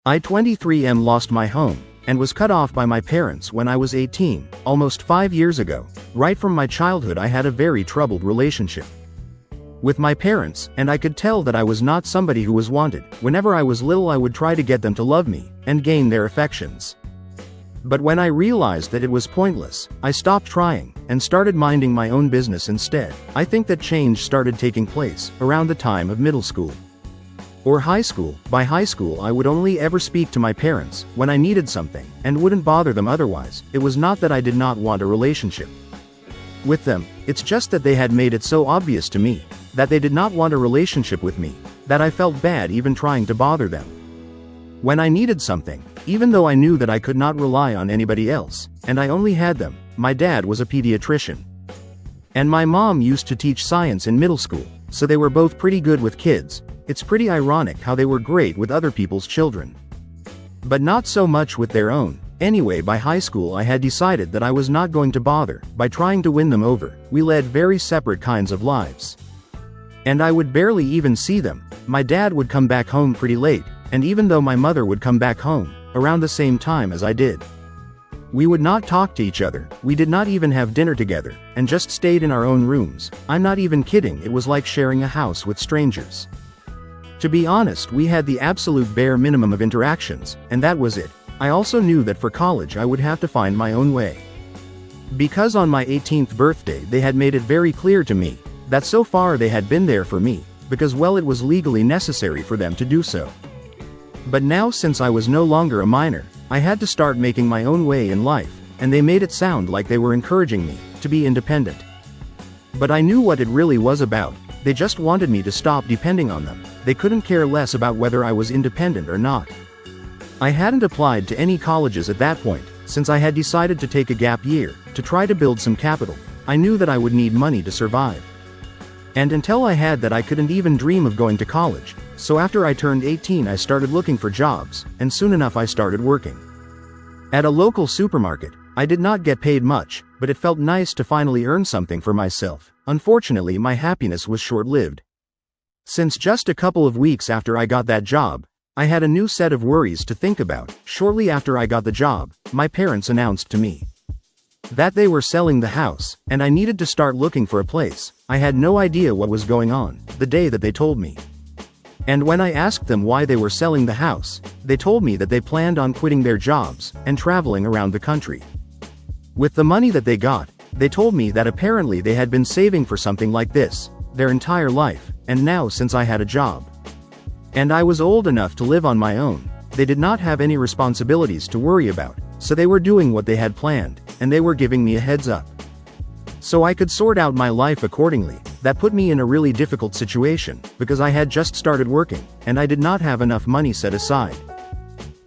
I 23 lost my home, and was cut off by my parents when I was 18, almost 5 years ago. Right from my childhood I had a very troubled relationship with my parents, and I could tell that I was not somebody who was wanted. Whenever I was little I would try to get them to love me, and gain their affections. But when I realized that it was pointless, I stopped trying, and started minding my own business instead. I think that change started taking place around the time of middle school or high school. By high school I would only ever speak to my parents when I needed something, and wouldn't bother them otherwise. It was not that I did not want a relationship with them, it's just that they had made it so obvious to me that they did not want a relationship with me, that I felt bad even trying to bother them. When I needed something, even though I knew that I could not rely on anybody else, and I only had them. My dad was a pediatrician, and my mom used to teach science in middle school, so they were both pretty good with kids. It's pretty ironic how they were great with other people's children, but not so much with their own. Anyway, by high school I had decided that I was not going to bother by trying to win them over. We led very separate kinds of lives, and I would barely even see them. My dad would come back home pretty late, and even though my mother would come back home around the same time as I did, we would not talk to each other. We did not even have dinner together, and just stayed in our own rooms. I'm not even kidding, it was like sharing a house with strangers. To be honest, we had the absolute bare minimum of interactions, and that was it. I also knew that for college I would have to find my own way, because on my 18th birthday they had made it very clear to me that so far they had been there for me, because well, it was legally necessary for them to do so. But now, since I was no longer a minor, I had to start making my own way in life, and they made it sound like they were encouraging me to be independent. But I knew what it really was about. They just wanted me to stop depending on them. They couldn't care less about whether I was independent or not. I hadn't applied to any colleges at that point, since I had decided to take a gap year to try to build some capital. I knew that I would need money to survive, and until I had that I couldn't even dream of going to college. So after I turned 18 I started looking for jobs, and soon enough I started working at a local supermarket. I did not get paid much, but it felt nice to finally earn something for myself. Unfortunately, my happiness was short-lived, since just a couple of weeks after I got that job, I had a new set of worries to think about. Shortly after I got the job, my parents announced to me that they were selling the house, and I needed to start looking for a place. I had no idea what was going on the day that they told me. And when I asked them why they were selling the house, they told me that they planned on quitting their jobs and traveling around the country with the money that they got. They told me that apparently they had been saving for something like this their entire life, and now, since I had a job and I was old enough to live on my own, they did not have any responsibilities to worry about, so they were doing what they had planned, and they were giving me a heads up so I could sort out my life accordingly. That put me in a really difficult situation, because I had just started working, and I did not have enough money set aside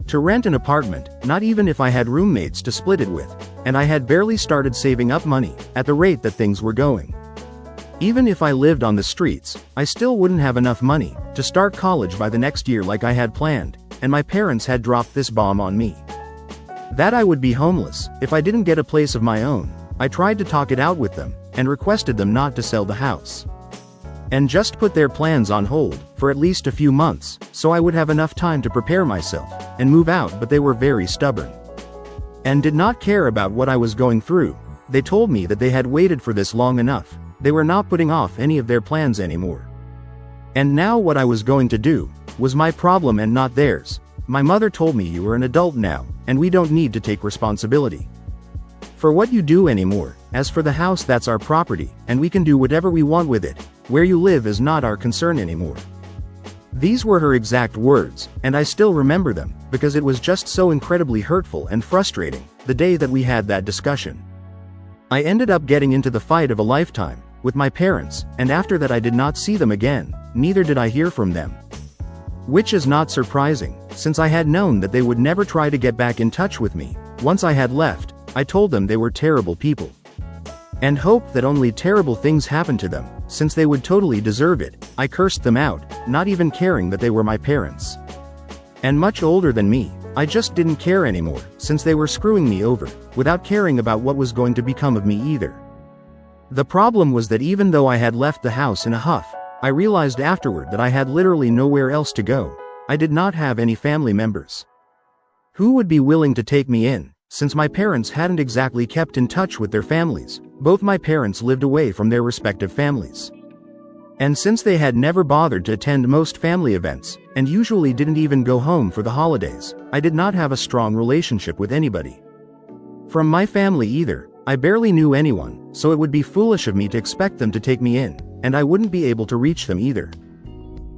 to rent an apartment, not even if I had roommates to split it with, and I had barely started saving up money at the rate that things were going. Even if I lived on the streets, I still wouldn't have enough money to start college by the next year like I had planned, and my parents had dropped this bomb on me that I would be homeless if I didn't get a place of my own. I tried to talk it out with them, and requested them not to sell the house, and just put their plans on hold for at least a few months, so I would have enough time to prepare myself and move out. But they were very stubborn, and did not care about what I was going through. They told me that they had waited for this long enough. They were not putting off any of their plans anymore. And now what I was going to do was my problem and not theirs. My mother told me, "You are an adult now, and we don't need to take responsibility for what you do anymore. As for the house, that's our property, and we can do whatever we want with it. Where you live is not our concern anymore." These were her exact words, and I still remember them, because it was just so incredibly hurtful and frustrating the day that we had that discussion. I ended up getting into the fight of a lifetime with my parents, and after that I did not see them again, neither did I hear from them. Which is not surprising, since I had known that they would never try to get back in touch with me. Once I had left, I told them they were terrible people, and hoped that only terrible things happened to them, since they would totally deserve it. I cursed them out, not even caring that they were my parents, and much older than me. I just didn't care anymore, since they were screwing me over, without caring about what was going to become of me either. The problem was that even though I had left the house in a huff, I realized afterward that I had literally nowhere else to go. I did not have any family members who would be willing to take me in, since my parents hadn't exactly kept in touch with their families. Both my parents lived away from their respective families. And since they had never bothered to attend most family events, and usually didn't even go home for the holidays, I did not have a strong relationship with anybody from my family either. I barely knew anyone, so it would be foolish of me to expect them to take me in, and I wouldn't be able to reach them either.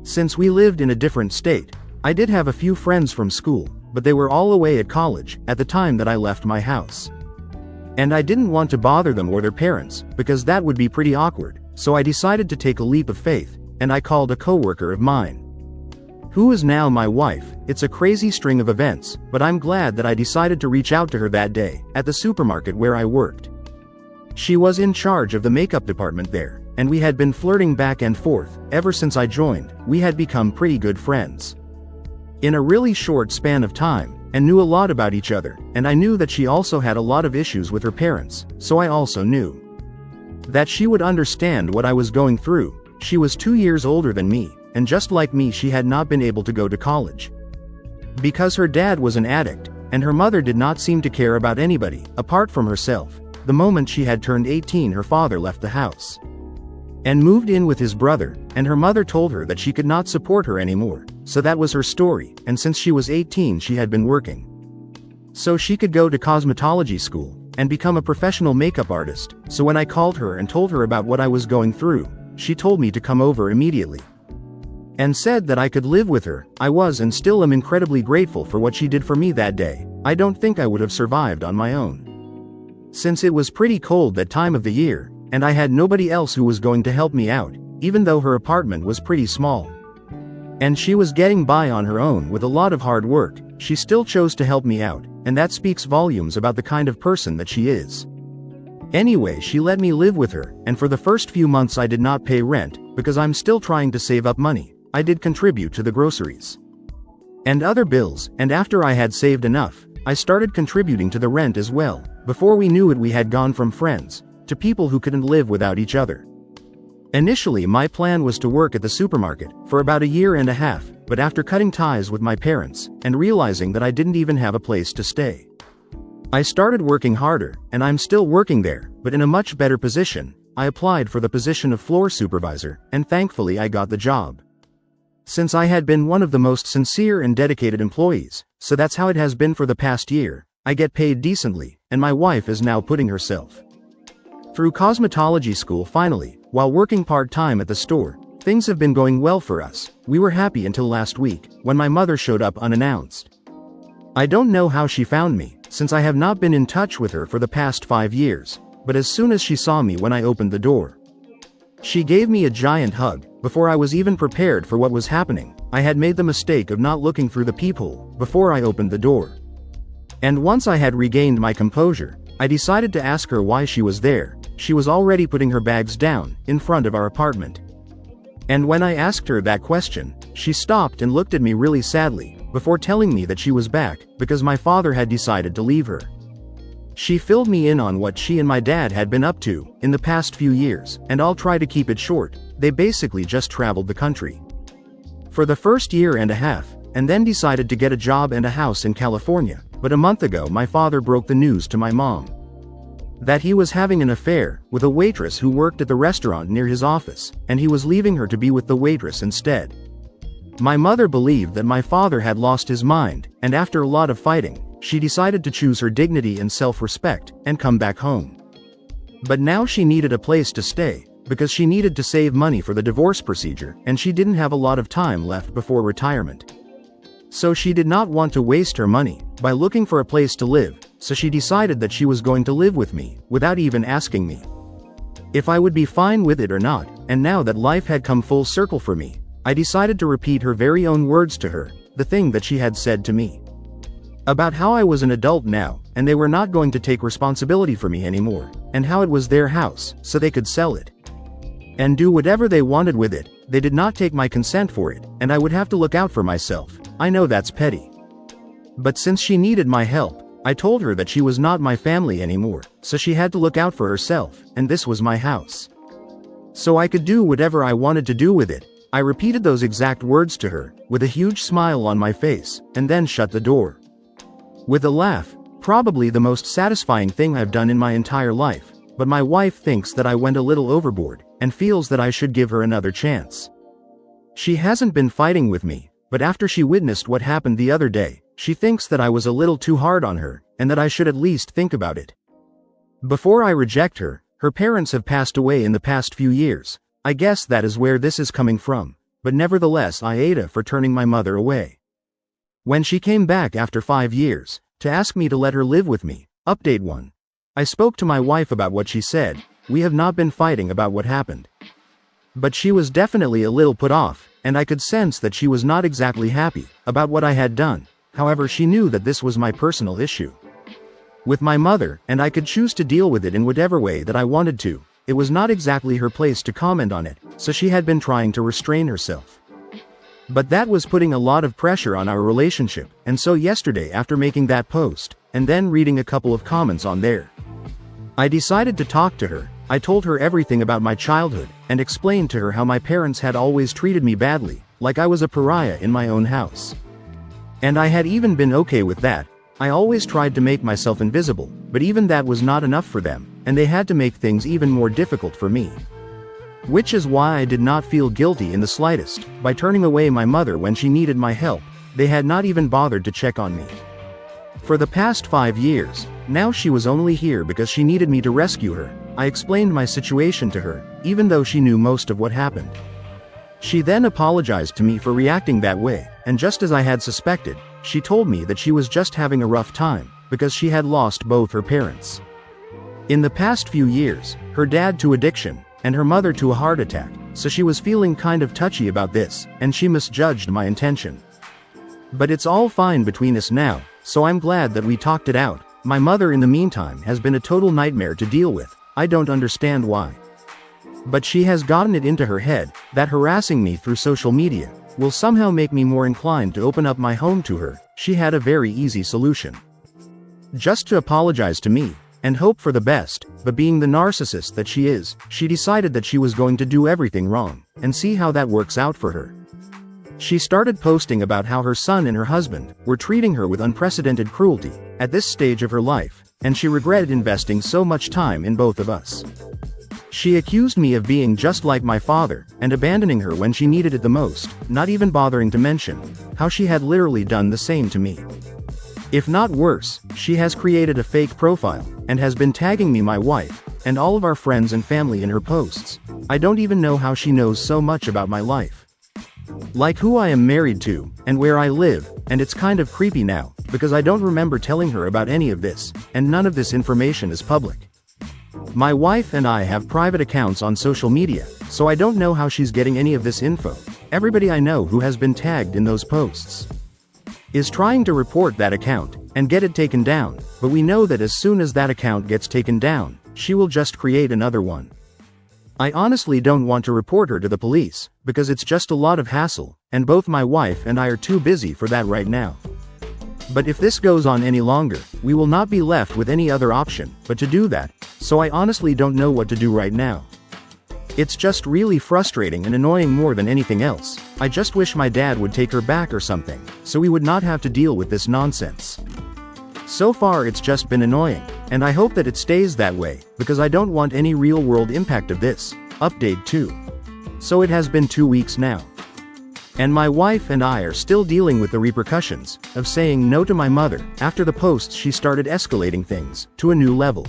Since we lived in a different state, I did have a few friends from school, but they were all away at college at the time that I left my house. And I didn't want to bother them or their parents, because that would be pretty awkward, so I decided to take a leap of faith, and I called a coworker of mine, who is now my wife. It's a crazy string of events, but I'm glad that I decided to reach out to her that day, at the supermarket where I worked. She was in charge of the makeup department there, and we had been flirting back and forth. Ever since I joined, we had become pretty good friends in a really short span of time, and knew a lot about each other, and I knew that she also had a lot of issues with her parents, so I also knew that she would understand what I was going through. She was 2 years older than me, and just like me, she had not been able to go to college because her dad was an addict, and her mother did not seem to care about anybody apart from herself. The moment she had turned 18, her father left the house and moved in with his brother, and her mother told her that she could not support her anymore. So that was her story, and since she was 18 she had been working so she could go to cosmetology school and become a professional makeup artist. So when I called her and told her about what I was going through, she told me to come over immediately and said that I could live with her. I was and still am incredibly grateful for what she did for me that day. I don't think I would have survived on my own, since it was pretty cold that time of the year, and I had nobody else who was going to help me out, even though her apartment was pretty small. And she was getting by on her own with a lot of hard work. She still chose to help me out, and that speaks volumes about the kind of person that she is. Anyway, she let me live with her, and for the first few months I did not pay rent, because I'm still trying to save up money. I did contribute to the groceries and other bills, and after I had saved enough, I started contributing to the rent as well. Before we knew it, we had gone from friends to people who couldn't live without each other. Initially, my plan was to work at the supermarket for about a year and a half, but after cutting ties with my parents and realizing that I didn't even have a place to stay, I started working harder, and I'm still working there, but in a much better position. I applied for the position of floor supervisor, and thankfully I got the job, since I had been one of the most sincere and dedicated employees. So that's how it has been for the past year. I get paid decently, and my wife is now putting herself through cosmetology school finally, while working part-time at the store. Things have been going well for us. We were happy until last week, when my mother showed up unannounced. I don't know how she found me, since I have not been in touch with her for the past 5 years, but as soon as she saw me when I opened the door, she gave me a giant hug. Before I was even prepared for what was happening, I had made the mistake of not looking through the peephole before I opened the door. And once I had regained my composure, I decided to ask her why she was there. She was already putting her bags down in front of our apartment. And when I asked her that question, she stopped and looked at me really sadly, before telling me that she was back because my father had decided to leave her. She filled me in on what she and my dad had been up to in the past few years, and I'll try to keep it short. They basically just traveled the country for the first year and a half, and then decided to get a job and a house in California. But a month ago, my father broke the news to my mom that he was having an affair with a waitress who worked at the restaurant near his office, and he was leaving her to be with the waitress instead. My mother believed that my father had lost his mind, and after a lot of fighting, she decided to choose her dignity and self-respect and come back home. But now she needed a place to stay, because she needed to save money for the divorce procedure, and she didn't have a lot of time left before retirement. So she did not want to waste her money by looking for a place to live, so she decided that she was going to live with me, without even asking me if I would be fine with it or not. And now that life had come full circle for me, I decided to repeat her very own words to her, the thing that she had said to me about how I was an adult now, and they were not going to take responsibility for me anymore, and how it was their house, so they could sell it and do whatever they wanted with it. They did not take my consent for it, and I would have to look out for myself. I know that's petty, but since she needed my help, I told her that she was not my family anymore, so she had to look out for herself, and this was my house, so I could do whatever I wanted to do with it. I repeated those exact words to her, with a huge smile on my face, and then shut the door. With a laugh, probably the most satisfying thing I've done in my entire life, but my wife thinks that I went a little overboard, and feels that I should give her another chance. She hasn't been fighting with me, but after she witnessed what happened the other day, she thinks that I was a little too hard on her, and that I should at least think about it. Before I reject her, her parents have passed away in the past few years. I guess that is where this is coming from, but nevertheless I hate her for turning my mother away. When she came back after 5 years, to ask me to let her live with me, update 1. I spoke to my wife about what she said. We have not been fighting about what happened. But she was definitely a little put off, and I could sense that she was not exactly happy about what I had done. However, she knew that this was my personal issue with my mother, and I could choose to deal with it in whatever way that I wanted to. It was not exactly her place to comment on it, so she had been trying to restrain herself. But that was putting a lot of pressure on our relationship, and so yesterday after making that post, and then reading a couple of comments on there, I decided to talk to her. I told her everything about my childhood, and explained to her how my parents had always treated me badly, like I was a pariah in my own house. And I had even been okay with that. I always tried to make myself invisible, but even that was not enough for them, and they had to make things even more difficult for me. Which is why I did not feel guilty in the slightest by turning away my mother when she needed my help. They had not even bothered to check on me for the past 5 years. Now she was only here because she needed me to rescue her. I explained my situation to her, even though she knew most of what happened. She then apologized to me for reacting that way, and just as I had suspected, she told me that she was just having a rough time, because she had lost both her parents in the past few years, her dad to addiction, and her mother to a heart attack, so she was feeling kind of touchy about this, and she misjudged my intention. But it's all fine between us now, so I'm glad that we talked it out. My mother in the meantime has been a total nightmare to deal with. I don't understand why. But she has gotten it into her head that harassing me through social media will somehow make me more inclined to open up my home to her. She had a very easy solution. Just to apologize to me, and hope for the best, but being the narcissist that she is, she decided that she was going to do everything wrong, and see how that works out for her. She started posting about how her son and her husband were treating her with unprecedented cruelty at this stage of her life, and she regretted investing so much time in both of us. She accused me of being just like my father, and abandoning her when she needed it the most, not even bothering to mention how she had literally done the same to me. If not worse, she has created a fake profile, and has been tagging me, my wife, and all of our friends and family in her posts. I don't even know how she knows so much about my life. Like who I am married to, and where I live, and it's kind of creepy now, because I don't remember telling her about any of this, and none of this information is public. My wife and I have private accounts on social media, so I don't know how she's getting any of this info. Everybody I know who has been tagged in those posts is trying to report that account, and get it taken down, but we know that as soon as that account gets taken down, she will just create another one. I honestly don't want to report her to the police, because it's just a lot of hassle, and both my wife and I are too busy for that right now. But if this goes on any longer, we will not be left with any other option but to do that, so I honestly don't know what to do right now. It's just really frustrating and annoying more than anything else. I just wish my dad would take her back or something, so we would not have to deal with this nonsense. So far it's just been annoying, and I hope that it stays that way, because I don't want any real-world impact of this. Update 2. So it has been 2 weeks now. And my wife and I are still dealing with the repercussions of saying no to my mother. After the posts, she started escalating things to a new level.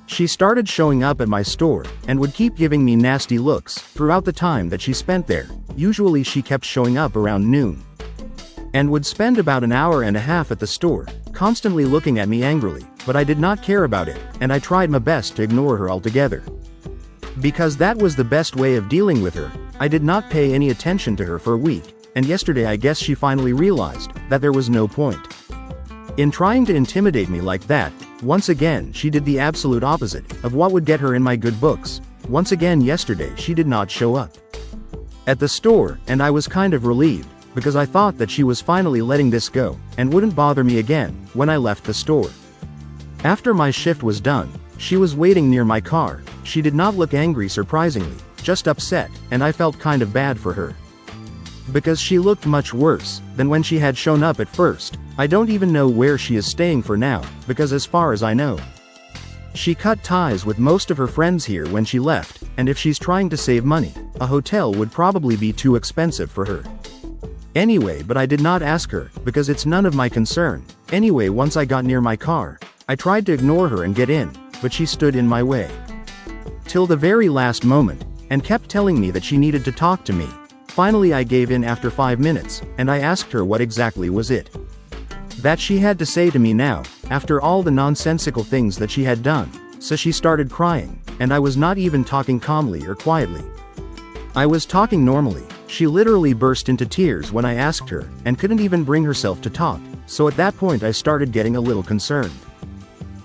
She started showing up at my store, and would keep giving me nasty looks throughout the time that she spent there. Usually she kept showing up around noon, and would spend about an hour and a half at the store, constantly looking at me angrily, but I did not care about it, and I tried my best to ignore her altogether. Because that was the best way of dealing with her. I did not pay any attention to her for a week, and yesterday I guess she finally realized that there was no point in trying to intimidate me like that. Once again she did the absolute opposite of what would get her in my good books. Once again yesterday she did not show up at the store, and I was kind of relieved, because I thought that she was finally letting this go, and wouldn't bother me again when I left the store. After my shift was done, she was waiting near my car. She did not look angry surprisingly, just upset, and I felt kind of bad for her. Because she looked much worse than when she had shown up at first. I don't even know where she is staying for now, because as far as I know, she cut ties with most of her friends here when she left, and if she's trying to save money, a hotel would probably be too expensive for her. Anyway, but I did not ask her, because it's none of my concern. Anyway, once I got near my car, I tried to ignore her and get in, but she stood in my way. Till the very last moment, and kept telling me that she needed to talk to me. Finally I gave in after 5 minutes, and I asked her what exactly was it that she had to say to me now, after all the nonsensical things that she had done. So she started crying, and I was not even talking calmly or quietly. I was talking normally. She literally burst into tears when I asked her, and couldn't even bring herself to talk, so at that point I started getting a little concerned.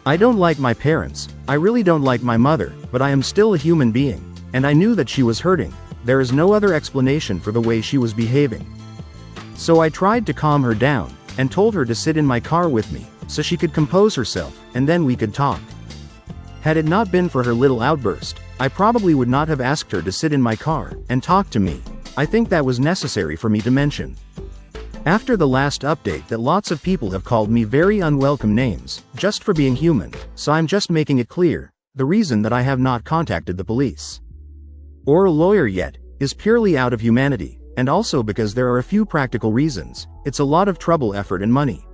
I don't like my parents, I really don't like my mother, but I am still a human being, and I knew that she was hurting. There is no other explanation for the way she was behaving. So I tried to calm her down, and told her to sit in my car with me, so she could compose herself, and then we could talk. Had it not been for her little outburst, I probably would not have asked her to sit in my car, and talk to me. I think that was necessary for me to mention. After the last update that lots of people have called me very unwelcome names, just for being human, so I'm just making it clear, the reason that I have not contacted the police or a lawyer yet, is purely out of humanity, and also because there are a few practical reasons. It's a lot of trouble, effort and money.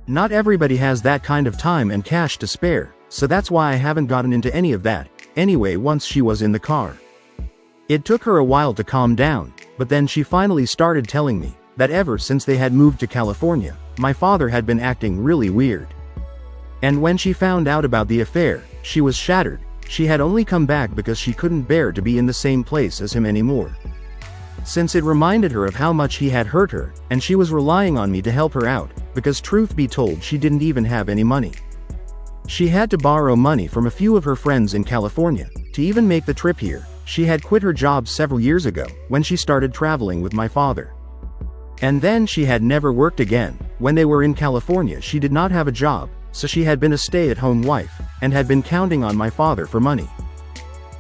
Not everybody has that kind of time and cash to spare, so that's why I haven't gotten into any of that. Anyway, once she was in the car, it took her a while to calm down, but then she finally started telling me that ever since they had moved to California, my father had been acting really weird. And when she found out about the affair, she was shattered. She had only come back because she couldn't bear to be in the same place as him anymore, since it reminded her of how much he had hurt her, and she was relying on me to help her out, because truth be told she didn't even have any money. She had to borrow money from a few of her friends in California to even make the trip here. She had quit her job several years ago when she started traveling with my father. And then she had never worked again. When they were in California, she did not have a job, so she had been a stay-at-home wife, and had been counting on my father for money.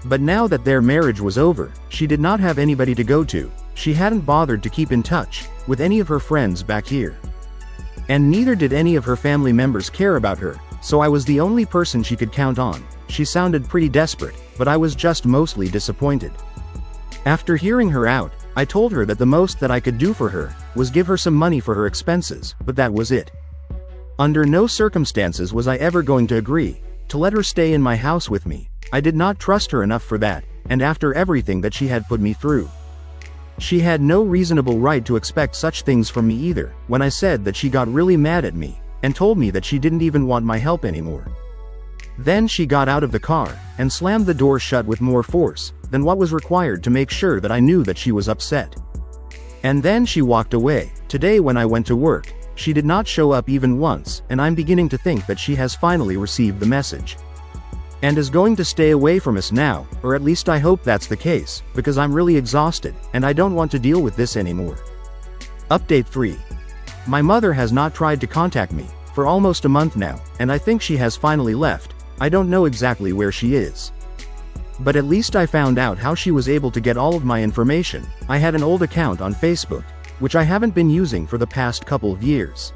But now that their marriage was over, she did not have anybody to go to. She hadn't bothered to keep in touch with any of her friends back here. And neither did any of her family members care about her, so I was the only person she could count on. She sounded pretty desperate, but I was just mostly disappointed. After hearing her out, I told her that the most that I could do for her was give her some money for her expenses, but that was it. Under no circumstances was I ever going to agree to let her stay in my house with me. I did not trust her enough for that, and after everything that she had put me through, she had no reasonable right to expect such things from me either. When I said that, she got really mad at me, and told me that she didn't even want my help anymore. Then she got out of the car, and slammed the door shut with more force than what was required to make sure that I knew that she was upset. And then she walked away. Today when I went to work, she did not show up even once, and I'm beginning to think that she has finally received the message and is going to stay away from us now, or at least I hope that's the case, because I'm really exhausted, and I don't want to deal with this anymore. Update 3. My mother has not tried to contact me for almost a month now, and I think she has finally left. I don't know exactly where she is, but at least I found out how she was able to get all of my information. I had an old account on Facebook, which I haven't been using for the past couple of years,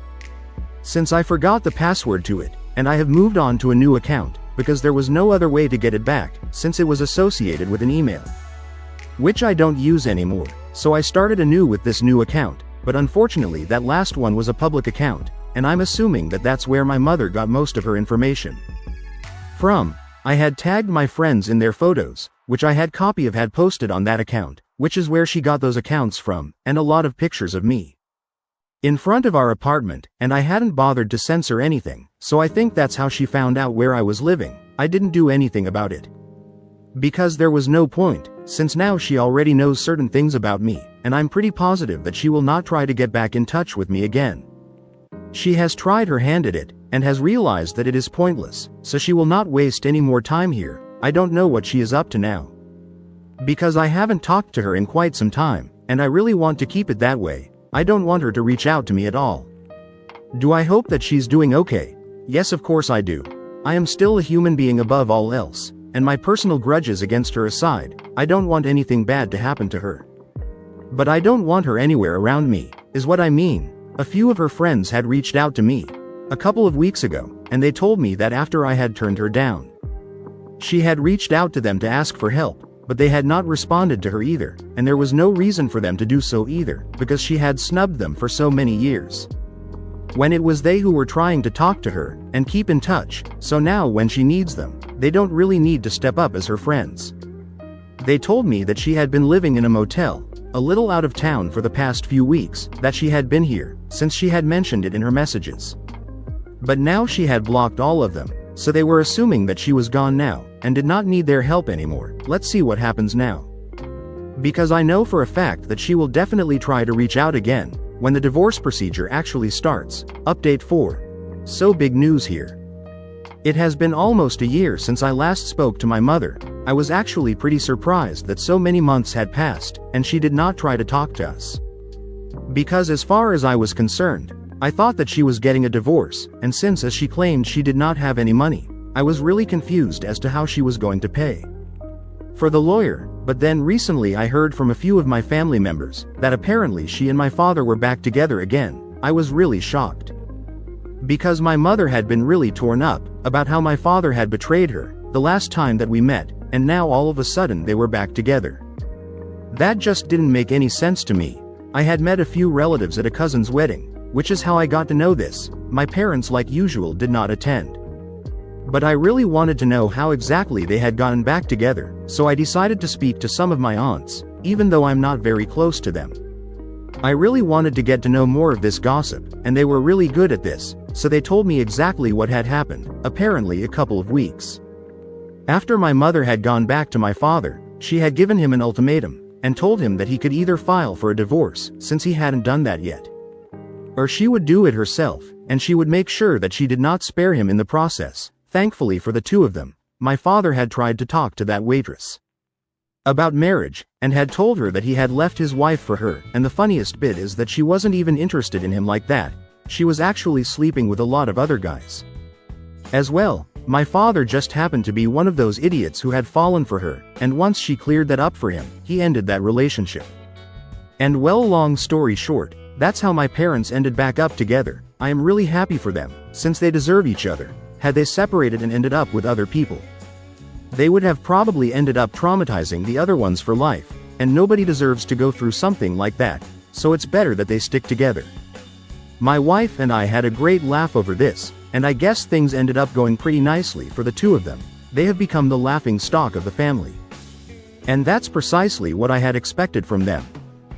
since I forgot the password to it, and I have moved on to a new account, because there was no other way to get it back, since it was associated with an email, which I don't use anymore. So I started anew with this new account, but unfortunately that last one was a public account, and I'm assuming that that's where my mother got most of her information from. I had tagged my friends in their photos, which I had posted on that account, which is where she got those accounts from, and a lot of pictures of me in front of our apartment, and I hadn't bothered to censor anything, so I think that's how she found out where I was living. I didn't do anything about it, because there was no point, since now she already knows certain things about me, and I'm pretty positive that she will not try to get back in touch with me again. She has tried her hand at it, and has realized that it is pointless, so she will not waste any more time here. I don't know what she is up to now, because I haven't talked to her in quite some time, and I really want to keep it that way. I don't want her to reach out to me at all. Do I hope that she's doing okay? Yes, of course I do. I am still a human being above all else, and my personal grudges against her aside, I don't want anything bad to happen to her. But I don't want her anywhere around me, is what I mean. A few of her friends had reached out to me a couple of weeks ago, and they told me that after I had turned her down. She had reached out to them to ask for help, but they had not responded to her either, and there was no reason for them to do so either, because she had snubbed them for so many years. When it was they who were trying to talk to her and keep in touch, so now when she needs them, they don't really need to step up as her friends. They told me that she had been living in a motel, a little out of town for the past few weeks, that she had been here, since she had mentioned it in her messages. But now she had blocked all of them, so they were assuming that she was gone now, and did not need their help anymore. Let's see what happens now. Because I know for a fact that she will definitely try to reach out again, when the divorce procedure actually starts. Update 4. So big news here. It has been almost a year since I last spoke to my mother. I was actually pretty surprised that so many months had passed, and she did not try to talk to us. Because as far as I was concerned, I thought that she was getting a divorce, and since as she claimed she did not have any money, I was really confused as to how she was going to pay for the lawyer. But then recently I heard from a few of my family members that apparently she and my father were back together again. I was really shocked. Because my mother had been really torn up about how my father had betrayed her the last time that we met, and now all of a sudden they were back together. That just didn't make any sense to me. I had met a few relatives at a cousin's wedding, which is how I got to know this. My parents, like usual, did not attend. But I really wanted to know how exactly they had gotten back together, so I decided to speak to some of my aunts, even though I'm not very close to them. I really wanted to get to know more of this gossip, and they were really good at this, so they told me exactly what had happened, apparently a couple of weeks after my mother had gone back to my father. She had given him an ultimatum, and told him that he could either file for a divorce, since he hadn't done that yet, or she would do it herself, and she would make sure that she did not spare him in the process. Thankfully for the two of them, my father had tried to talk to that waitress about marriage, and had told her that he had left his wife for her, and the funniest bit is that she wasn't even interested in him like that. She was actually sleeping with a lot of other guys as well. My father just happened to be one of those idiots who had fallen for her, and once she cleared that up for him, he ended that relationship. And well, long story short, that's how my parents ended back up together. I am really happy for them, since they deserve each other. Had they separated and ended up with other people, they would have probably ended up traumatizing the other ones for life, and nobody deserves to go through something like that, so it's better that they stick together. My wife and I had a great laugh over this, and I guess things ended up going pretty nicely for the two of them. They have become the laughing stock of the family. And that's precisely what I had expected from them.